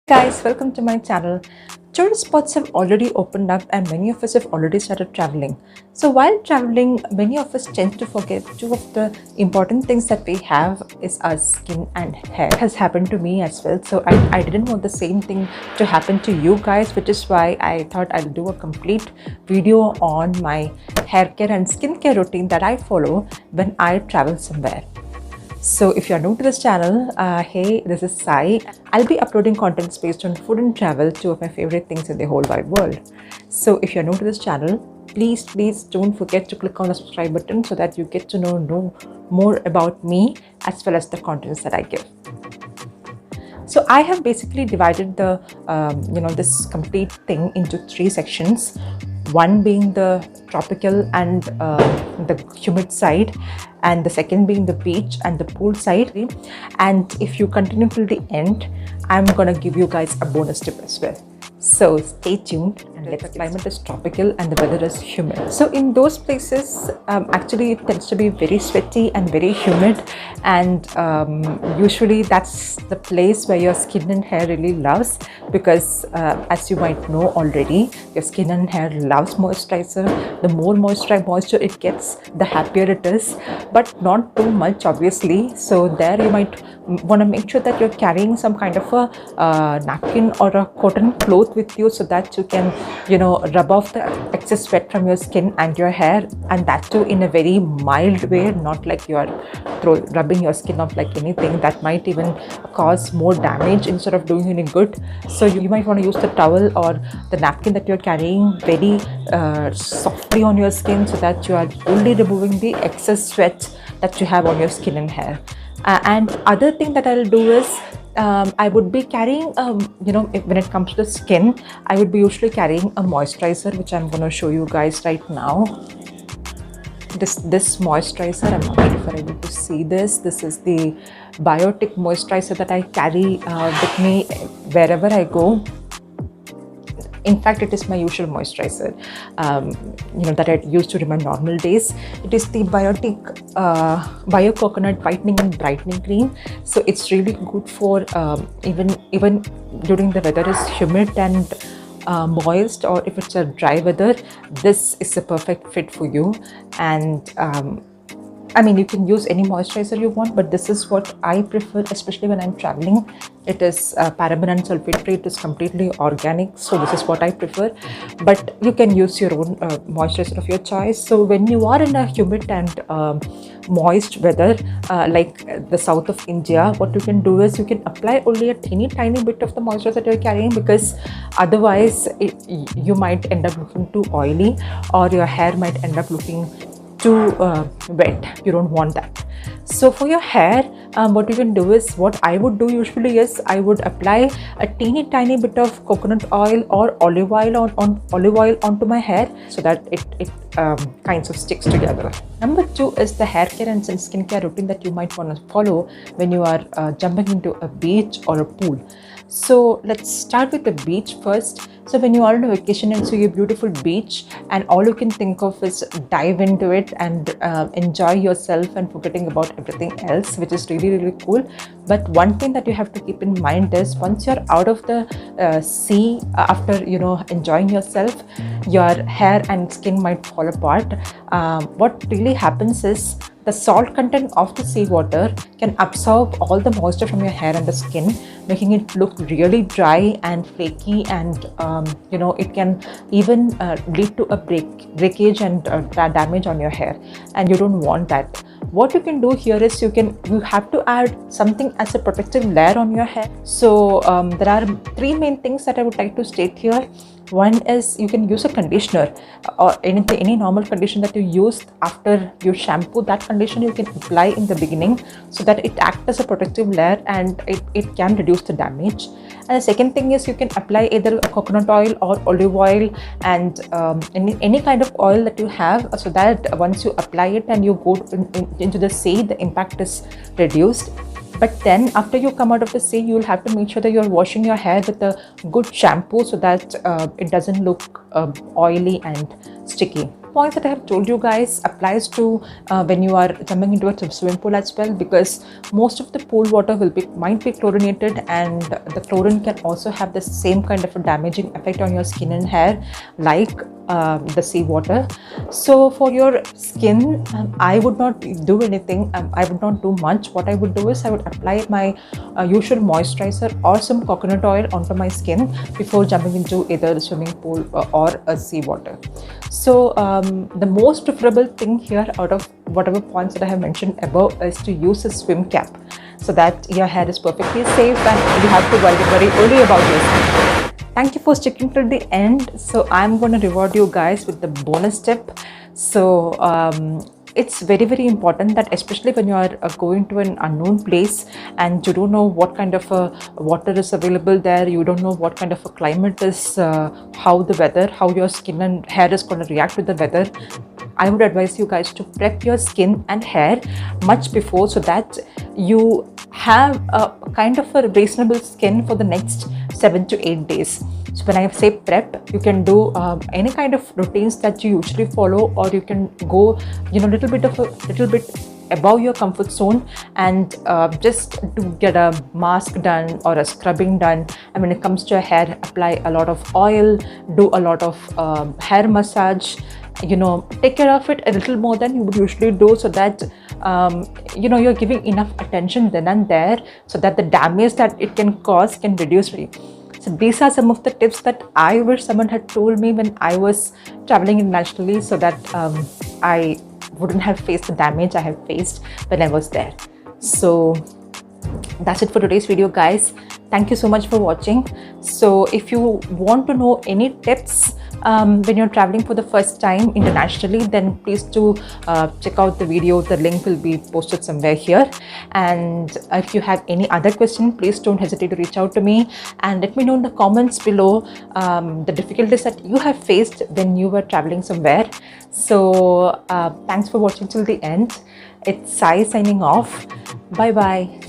Guys, welcome to my channel. Tourist spots have already opened up and many of us have already started traveling. So while traveling, many of us tend to forget two of the important things that we have is our skin and hair. It has happened to me as well. So I didn't want the same thing to happen to you guys, which is why I thought I'll do a complete video on my hair care and skincare routine that I follow when I travel somewhere. So if you're new to this channel, hey, this is Sai. I'll be uploading contents based on food and travel, two of my favorite things in the whole wide world. So if you're new to this channel, please don't forget to click on the subscribe button so that you get to know more about me as well as the contents that I give. So I have basically divided the this complete thing into three sections. One being the tropical and the humid side, and the second being the beach and the pool side. And if you continue till the end, I'm gonna give you guys a bonus tip as well. So stay tuned, and the climate is tropical and the weather is humid. So in those places, actually it tends to be very sweaty and very humid, and usually that's the place where your skin and hair really loves, because as you might know already, your skin and hair loves moisturizer. The more moisture it gets, the happier it is, but not too much obviously. So there you might want to make sure that you're carrying some kind of a napkin or a cotton cloth with you, so that you can rub off the excess sweat from your skin and your hair, and that too in a very mild way, not like you're rubbing your skin off like anything. That might even cause more damage instead of doing any good. So you might want to use the towel or the napkin that you're carrying very softly on your skin, so that you are only removing the excess sweat that you have on your skin and hair. And other thing that I'll do is I would be carrying when it comes to the skin, I would be usually carrying a moisturizer, which I'm going to show you guys right now. This moisturizer, I'm not sure if I'm able to see this. This is the Biotique moisturizer that I carry with me wherever I go. In fact, it is my usual moisturizer, that I use during my normal days. It is the Biotique Bio Coconut whitening and brightening cream. So it's really good for even during the weather is humid and moist, or if it's a dry weather, this is a perfect fit for you. And I mean, you can use any moisturizer you want, but this is what I prefer, especially when I'm traveling. It is paraben and sulphate free. It is completely organic, so this is what I prefer. But you can use your own moisturizer of your choice. So when you are in a humid and moist weather, like the south of India, what you can do is you can apply only a tiny bit of the moisturizer that you're carrying, because otherwise you might end up looking too oily, or your hair might end up looking too wet. You don't want that. So for your hair, what you can do is, what I would do usually is I would apply a tiny bit of coconut oil or olive oil onto my hair, so that it kinds of sticks together. Number two is the hair care and skincare routine that you might want to follow when you are jumping into a beach or a pool. So let's start with the beach first. So when you are on a vacation and see a beautiful beach, and all you can think of is dive into it and enjoy yourself and forgetting about everything else, which is really cool. But one thing that you have to keep in mind is, once you're out of the sea, after enjoying yourself, your hair and skin might fall apart. What really happens is, the salt content of the seawater can absorb all the moisture from your hair and the skin, making it look really dry and flaky, and it can even lead to a breakage and damage on your hair, and you don't want that. What you can do here is, you have to add something as a protective layer on your hair. So there are three main things that I would like to state here. One is, you can use a conditioner, or any normal conditioner that you use after you shampoo. That conditioner you can apply in the beginning, so that it acts as a protective layer and it can reduce the damage. And the second thing is, you can apply either coconut oil or olive oil, and any kind of oil that you have, so that once you apply it and you go into the sea, the impact is reduced. But then after you come out of the sea, you'll have to make sure that you're washing your hair with a good shampoo, so that it doesn't look oily and sticky. points that I have told you guys applies to when you are jumping into a swimming pool as well, because most of the pool water might be chlorinated, and the chlorine can also have the same kind of a damaging effect on your skin and hair like the seawater. So for your skin, I would not do anything. I would not do much. What I would do is I would apply my usual moisturizer or some coconut oil onto my skin before jumping into either the swimming pool or a seawater. So the most preferable thing here out of whatever points that I have mentioned above is to use a swim cap, so that your hair is perfectly safe and you have to worry only about your skin. Thank you for sticking till the end. So I'm going to reward you guys with the bonus tip. So it's very important that, especially when you are going to an unknown place and you don't know what kind of water is available there, you don't know what kind of a climate is, how your skin and hair is going to react with the weather, I would advise you guys to prep your skin and hair much before, so that you have a kind of a reasonable skin for the next 7 to 8 days. So when I say prep, you can do any kind of routines that you usually follow, or you can go, little bit above your comfort zone and just to get a mask done or a scrubbing done. And when it comes to your hair, apply a lot of oil, do a lot of hair massage, take care of it a little more than you would usually do, so that you're giving enough attention then and there, so that the damage that it can cause can reduce. So these are some of the tips that I wish someone had told me when I was traveling internationally, so that I wouldn't have faced the damage I have faced when I was there. So that's it for today's video, guys. Thank you so much for watching. So if you want to know any tips when you're traveling for the first time internationally, then please do check out the video. The link will be posted somewhere here. And if you have any other question, please don't hesitate to reach out to me and let me know in the comments below the difficulties that you have faced when you were traveling somewhere. So thanks for watching till the end. It's Sai signing off. Bye bye.